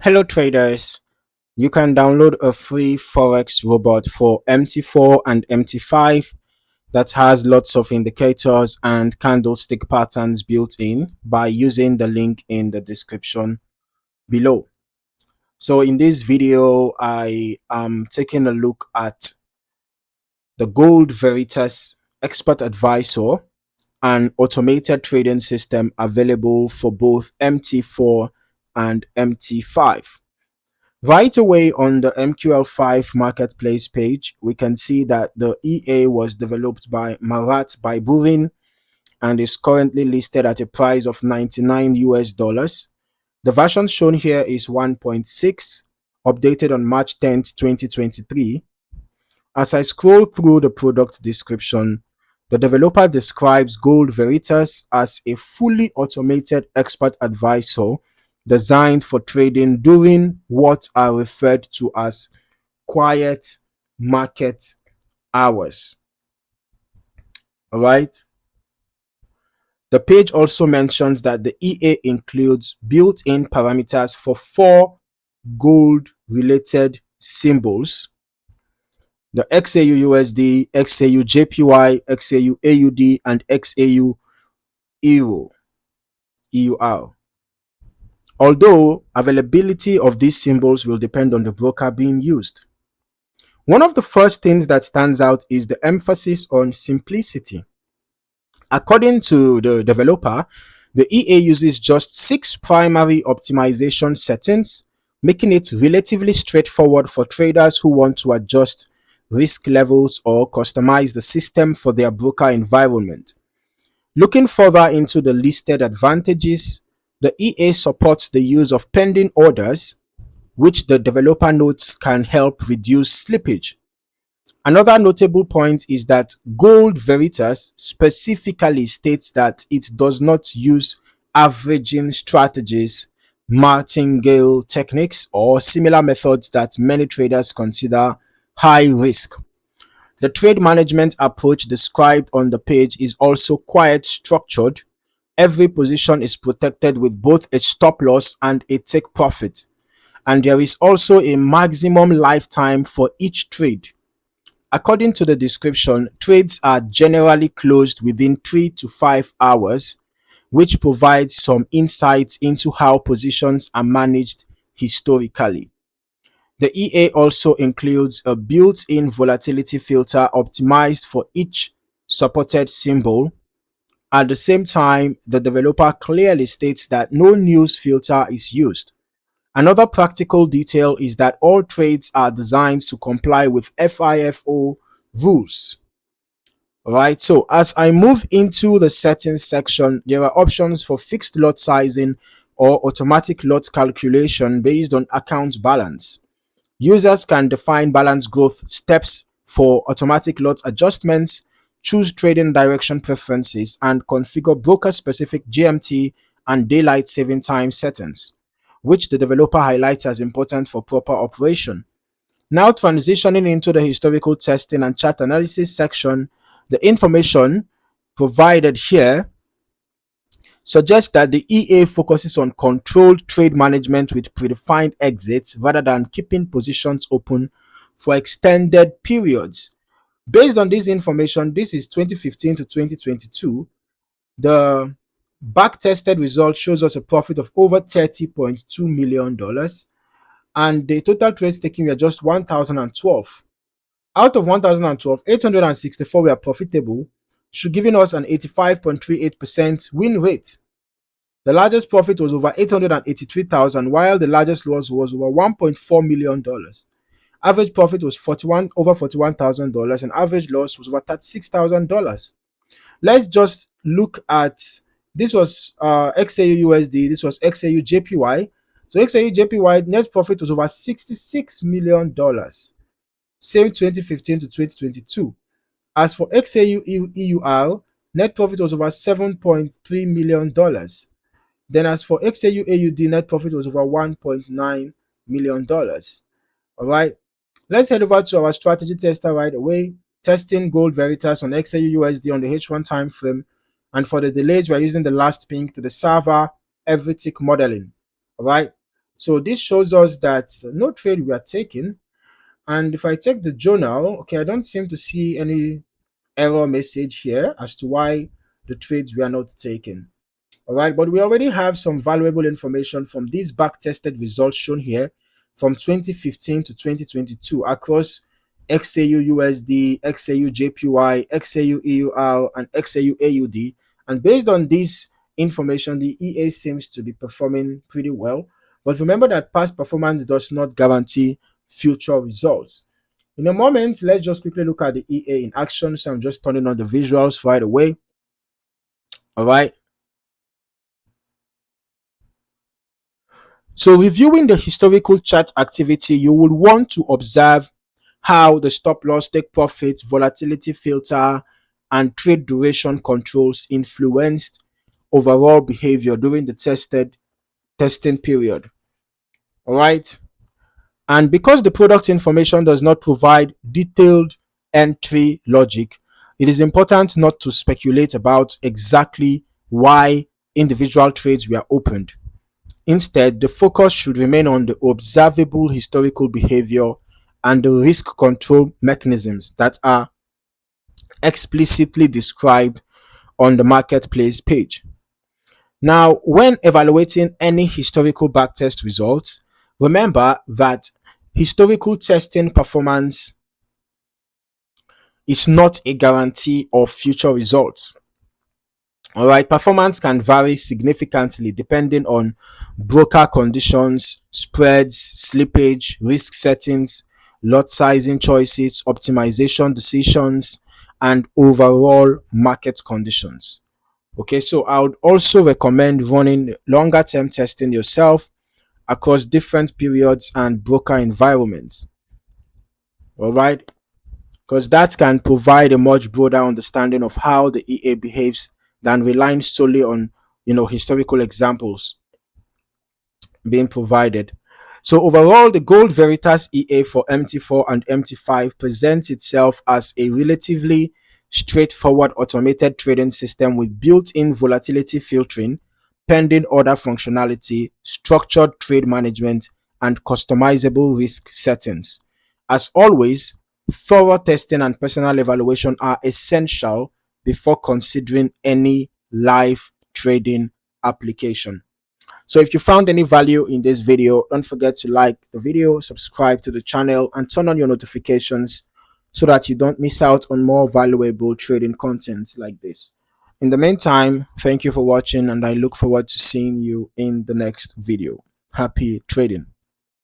Hello traders, you can download a free Forex robot for MT4 and MT5 that has lots of indicators and candlestick patterns built in by using the link in the description below. So in this video, I am taking a look at the Gold Veritas Expert Advisor, an automated trading system available for both MT4 and MT5. Right away on the MQL5 Marketplace page, we can see that the EA was developed by Marat Baiburin and is currently listed at a price of 99 US dollars. The version shown here is 1.6, updated on March 10th, 2023. As I scroll through the product description, the developer describes Gold Veritas as a fully automated expert advisor designed for trading during what are referred to as quiet market hours. All right. The page also mentions that the EA includes built-in parameters for 4 gold-related symbols: the XAU USD, XAU JPY, XAU AUD, and XAU EUR. Although availability of these symbols will depend on the broker being used. One of the first things that stands out is the emphasis on simplicity. According to the developer, the EA uses just 6 primary optimization settings, making it relatively straightforward for traders who want to adjust risk levels or customize the system for their broker environment. Looking further into the listed advantages, the EA supports the use of pending orders, which the developer notes can help reduce slippage. Another notable point is that Gold Veritas specifically states that it does not use averaging strategies, martingale techniques, or similar methods that many traders consider high risk. The trade management approach described on the page is also quite structured. Every position is protected with both a stop loss and a take profit, and there is also a maximum lifetime for each trade. According to the description, trades are generally closed within 3 to 5 hours, which provides some insights into how positions are managed historically. The EA also includes a built-in volatility filter optimized for each supported symbol. At the same time, the developer clearly states that no news filter is used. Another practical detail is that all trades are designed to comply with FIFO rules. Alright, so as I move into the settings section, there are options for fixed lot sizing or automatic lot calculation based on account balance. Users can define balance growth steps for automatic lot adjustments, choose trading direction preferences, and configure broker-specific GMT and daylight saving time settings, which the developer highlights as important for proper operation. Now transitioning into the historical testing and chart analysis section, the information provided here suggests that the EA focuses on controlled trade management with predefined exits rather than keeping positions open for extended periods. Based on this information, this is 2015 to 2022. The back-tested result shows us a profit of over $30.2 million, and the total trades taken were just 1,012. Out of 1,012, 864 were profitable, giving us an 85.38% win rate. The largest profit was over 883,000, while the largest loss was over $1.4 million. Average profit was over $41,000, and average loss was over $36,000. Let's just look at, this was XAU USD, this was XAU JPY. So XAU JPY net profit was over $66 million, same 2015 to 2022. As for XAU EUR, net profit was over $7.3 million. Then as for XAU AUD, net profit was over $1.9 million. All right, let's head over to our strategy tester right away, testing Gold Veritas on XAU USD on the H1 time frame. And for the delays, we're using the last ping to the server every tick modeling. All right, So this shows us that no trade we are taking. And if I take the journal, okay, I don't seem to see any error message here as to why the trades we are not taking. All right, but we already have some valuable information from these back-tested results shown here from 2015 to 2022 across XAU USD, XAU JPY, XAU EUR, and XAU AUD. And based on this information, the EA seems to be performing pretty well. But remember that past performance does not guarantee future results. In a moment, let's just quickly look at the EA in action. So I'm just turning on the visuals right away. All right. So reviewing the historical chart activity, you will want to observe how the stop loss, take profits, volatility filter, and trade duration controls influenced overall behavior during the testing period. All right. And because the product information does not provide detailed entry logic, it is important not to speculate about exactly why individual trades were opened. Instead, the focus should remain on the observable historical behavior and the risk control mechanisms that are explicitly described on the marketplace page. Now, when evaluating any historical backtest results, remember that historical testing performance is not a guarantee of future results. All right, performance can vary significantly depending on broker conditions, spreads, slippage, risk settings, lot sizing choices, optimization decisions, and overall market conditions. Okay, so I would also recommend running longer term testing yourself across different periods and broker environments. All right, because that can provide a much broader understanding of how the EA behaves than relying solely on historical examples being provided. So overall, the Gold Veritas EA for MT4 and MT5 presents itself as a relatively straightforward automated trading system with built-in volatility filtering, pending order functionality, structured trade management, and customizable risk settings. As always, thorough testing and personal evaluation are essential before considering any live trading application. So if you found any value in this video, don't forget to like the video, subscribe to the channel, and turn on your notifications so that you don't miss out on more valuable trading content like this. In the meantime, thank you for watching, and I look forward to seeing you in the next video. Happy trading.